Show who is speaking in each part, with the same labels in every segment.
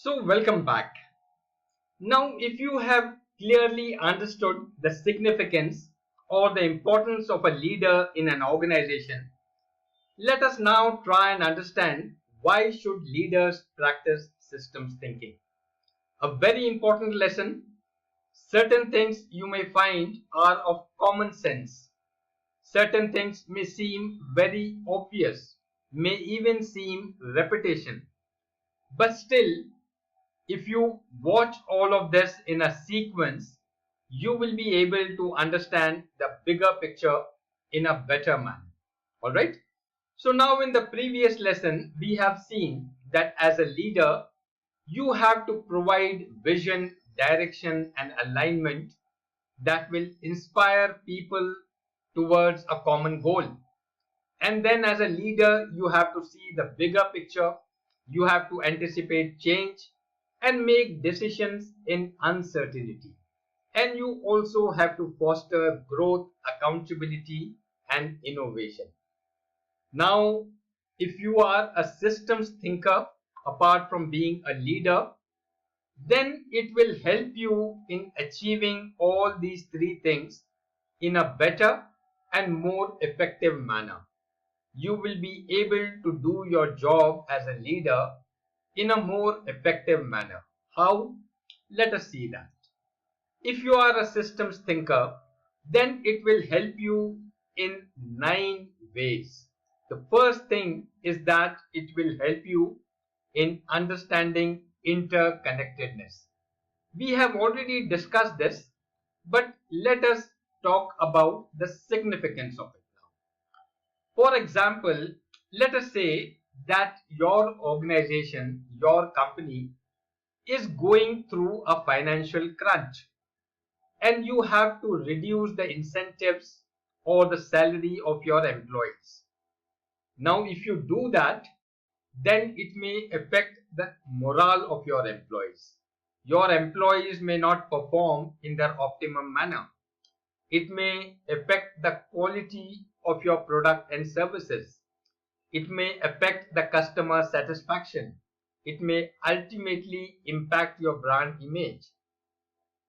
Speaker 1: So, welcome back. Now, if you have clearly understood the significance or the importance of a leader in an organization, let us now try and understand why should leaders practice systems thinking. A very important lesson. Certain things you may find are of common sense. Certain things may seem very obvious, may even seem repetition. But still, if you watch all of this in a sequence, you will be able to understand the bigger picture in a better manner. Alright? So now in the previous lesson, we have seen that as a leader, you have to provide vision, direction and alignment that will inspire people towards a common goal. And then as a leader, you have to see the bigger picture. You have to anticipate change and make decisions in uncertainty. And you also have to foster growth, accountability, and innovation. Now, if you are a systems thinker, apart from being a leader, then it will help you in achieving all these three things in a better and more effective manner. You will be able to do your job as a leader in a more effective manner. How? Let us see that. If you are a systems thinker, then it will help you in 9 ways. The first thing is that it will help you in understanding interconnectedness. We have already discussed this, but let us talk about the significance of it now. For example, let us say that your organization, your company is going through a financial crunch and you have to reduce the incentives or the salary of your employees. Now, if you do that, then it may affect the morale of your employees. Your employees may not perform in their optimum manner. It may affect the quality of your product and services. It may affect the customer satisfaction. It may ultimately impact your brand image.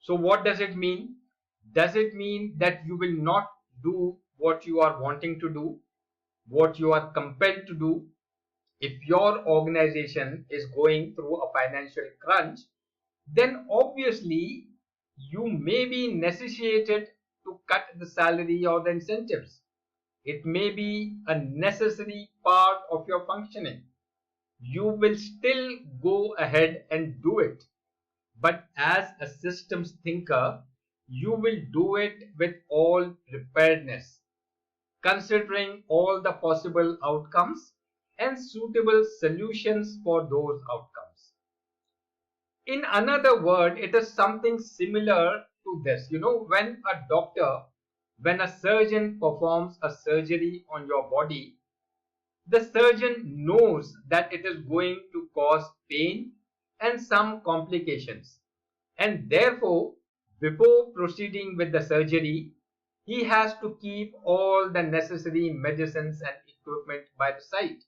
Speaker 1: So what does it mean? Does it mean that you will not do what you are wanting to do, what you are compelled to do? If your organization is going through a financial crunch, then obviously you may be necessitated to cut the salary or the incentives. It may be a necessary part of your functioning. You will still go ahead and do it. But as a systems thinker, you will do it with all preparedness, considering all the possible outcomes and suitable solutions for those outcomes. In another word, it is something similar to this. When a surgeon performs a surgery on your body, the surgeon knows that it is going to cause pain and some complications. And therefore, before proceeding with the surgery, he has to keep all the necessary medicines and equipment by the side.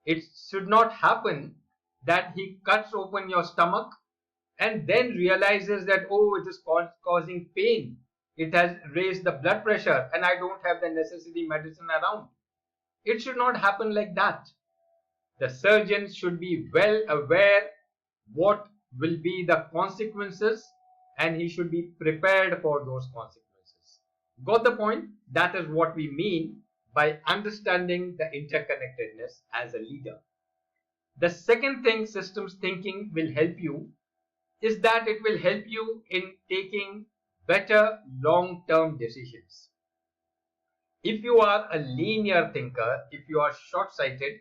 Speaker 1: It should not happen that he cuts open your stomach and then realizes that, oh, it is causing pain. It has raised the blood pressure and I don't have the necessary medicine around. It should not happen like that. The surgeon should be well aware what will be the consequences and he should be prepared for those consequences. Got the point? That is what we mean by understanding the interconnectedness as a leader. The second thing systems thinking will help you is that it will help you in taking better long-term decisions. If you are a linear thinker, if you are short-sighted,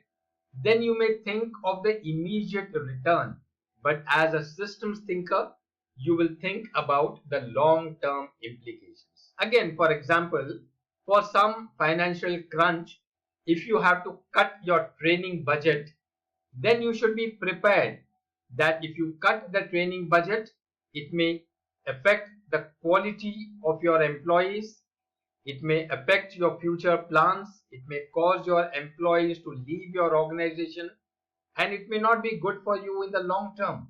Speaker 1: then you may think of the immediate return. But as a systems thinker, you will think about the long-term implications. Again, for example, for some financial crunch, if you have to cut your training budget, then you should be prepared that if you cut the training budget, it may affect the quality of your employees. It may affect your future plans. It may cause your employees to leave your organization. and it may not be good for you in the long term.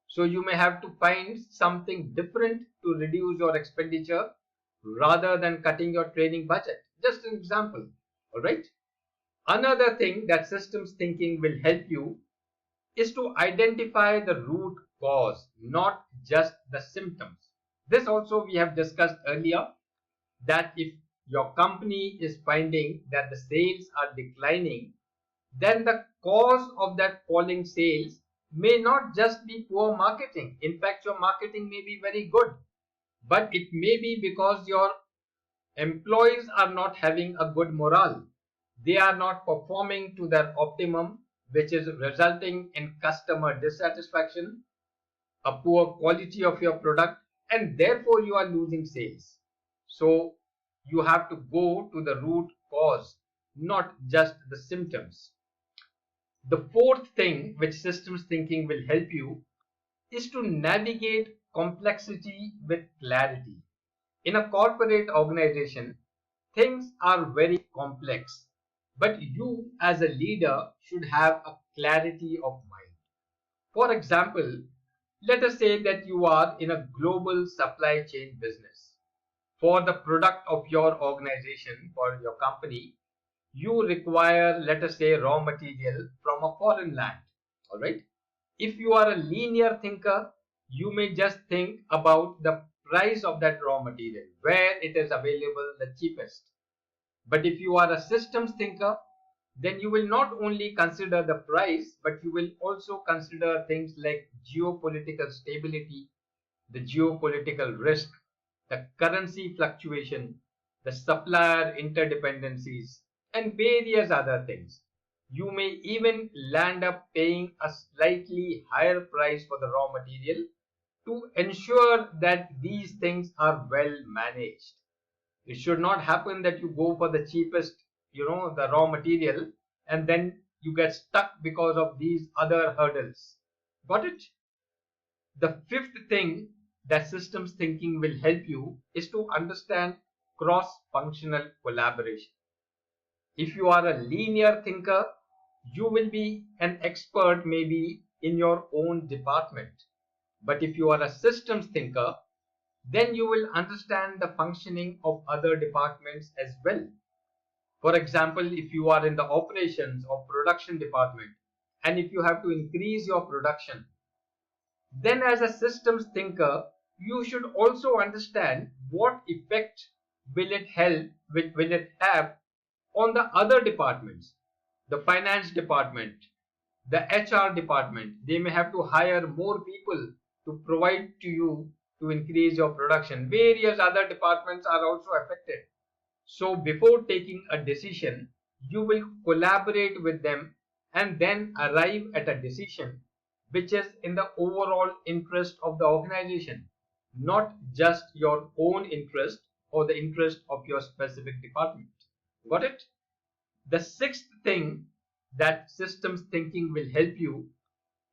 Speaker 1: So you may have to find something different to reduce your expenditure rather than cutting your training budget. Just an example. All right. Another thing that systems thinking will help you is to identify the root cause, not just the symptoms. This also we have discussed earlier, that if your company is finding that the sales are declining, then the cause of that falling sales may not just be poor marketing. In fact, your marketing may be very good, but it may be because your employees are not having a good morale. They are not performing to their optimum, which is resulting in customer dissatisfaction, a poor quality of your product, and therefore you are losing sales. So you have to go to the root cause, not just the symptoms. The fourth thing which systems thinking will help you is to navigate complexity with clarity. In a corporate organization, things are very complex, but you as a leader should have a clarity of mind. For example, let us say that you are in a global supply chain business. For the product of your organization, for your company, you require, let us say, raw material from a foreign land. All right. If you are a linear thinker, you may just think about the price of that raw material, where it is available the cheapest. But if you are a systems thinker, then you will not only consider the price, but you will also consider things like geopolitical stability, the geopolitical risk, the currency fluctuation, the supplier interdependencies, and various other things. You may even land up paying a slightly higher price for the raw material to ensure that these things are well managed. It should not happen that you go for the cheapest, the raw material, and then you get stuck because of these other hurdles. Got it? The fifth thing that systems thinking will help you is to understand cross-functional collaboration. If you are a linear thinker, you will be an expert maybe in your own department. But if you are a systems thinker, then you will understand the functioning of other departments as well. For example, if you are in the operations or production department, and if you have to increase your production, then as a systems thinker, you should also understand what effect will it have on the other departments, the finance department, the HR department. They may have to hire more people to provide to you to increase your production. Various other departments are also affected. So before taking a decision, you will collaborate with them and then arrive at a decision which is in the overall interest of the organization, not just your own interest or the interest of your specific department. Got it? The sixth thing that systems thinking will help you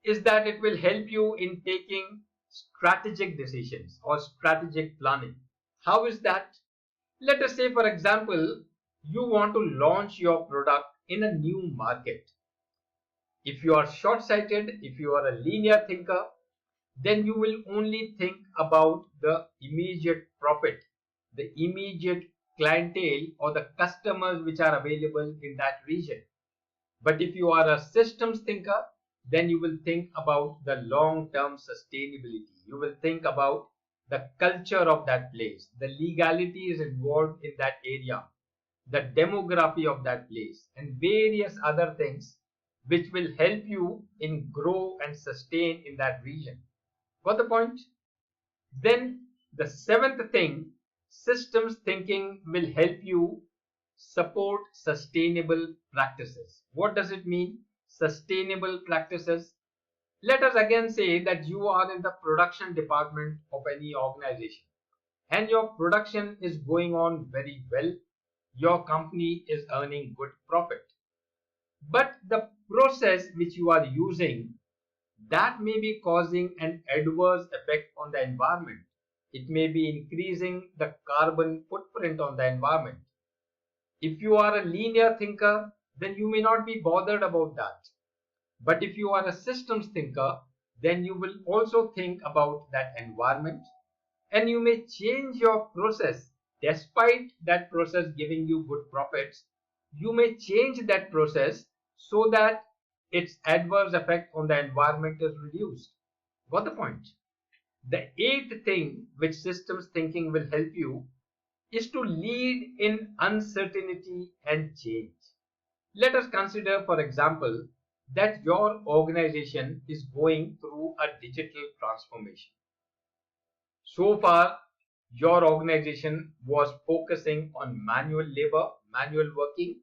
Speaker 1: is that it will help you in taking strategic decisions or strategic planning. How is that? Let us say, for example, you want to launch your product in a new market. If you are short-sighted, if you are a linear thinker, then you will only think about the immediate profit, the immediate clientele or the customers which are available in that region. But if you are a systems thinker, then you will think about the long-term sustainability. You will think about the culture of that place, the legalities involved in that area, the demography of that place, and various other things which will help you in grow and sustain in that region. Got the point? Then the seventh thing, systems thinking will help you support sustainable practices. What does it mean? Sustainable practices. Let us again say that you are in the production department of any organization and your production is going on very well. Your company is earning good profit. But the process which you are using, that may be causing an adverse effect on the environment. It may be increasing the carbon footprint on the environment. If you are a linear thinker, then you may not be bothered about that. But if you are a systems thinker, then you will also think about that environment, and you may change your process despite that process giving you good profits. You may change that process so that its adverse effect on the environment is reduced. Got the point? The eighth thing which systems thinking will help you is to lead in uncertainty and change. Let us consider, for example, that your organization is going through a digital transformation. So far, your organization was focusing on manual labor, manual working.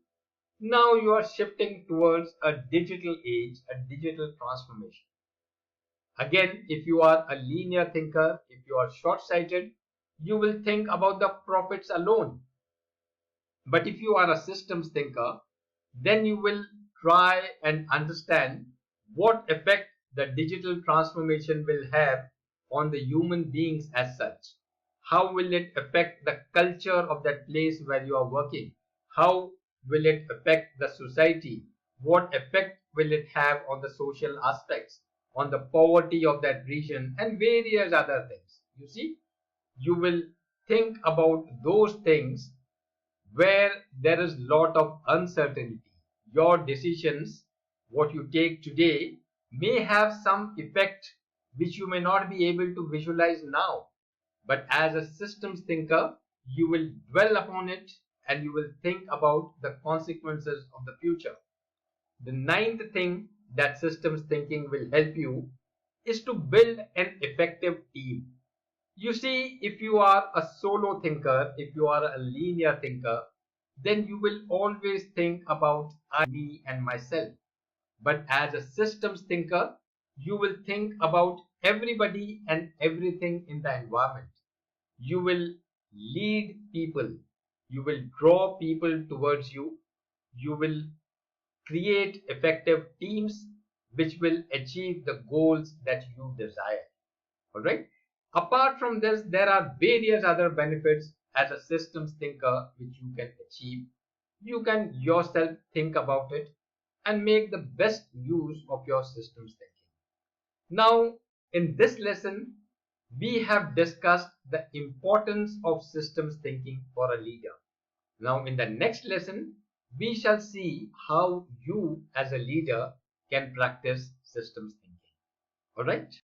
Speaker 1: Now you are shifting towards a digital age, a digital transformation. Again, if you are a linear thinker, if you are short-sighted, you will think about the profits alone. But if you are a systems thinker, then you will try and understand what effect the digital transformation will have on the human beings as such. How will it affect the culture of that place where you are working? How will it affect the society? What effect will it have on the social aspects, on the poverty of that region, and various other things? You see, you will think about those things where there is lot of uncertainty. Your decisions, what you take today, may have some effect which you may not be able to visualize now. But as a systems thinker, you will dwell upon it and you will think about the consequences of the future. The ninth thing that systems thinking will help you is to build an effective team. You see, if you are a solo thinker, if you are a linear thinker, then you will always think about I, me, and myself. But as a systems thinker, you will think about everybody and everything in the environment. You will lead people. You will draw people towards you. You will create effective teams which will achieve the goals that you desire. All right. Apart from this, there are various other benefits as a systems thinker which you can achieve. You can yourself think about it and make the best use of your systems thinking. Now, in this lesson, we have discussed the importance of systems thinking for a leader. Now, in the next lesson, we shall see how you as a leader can practice systems thinking. All right.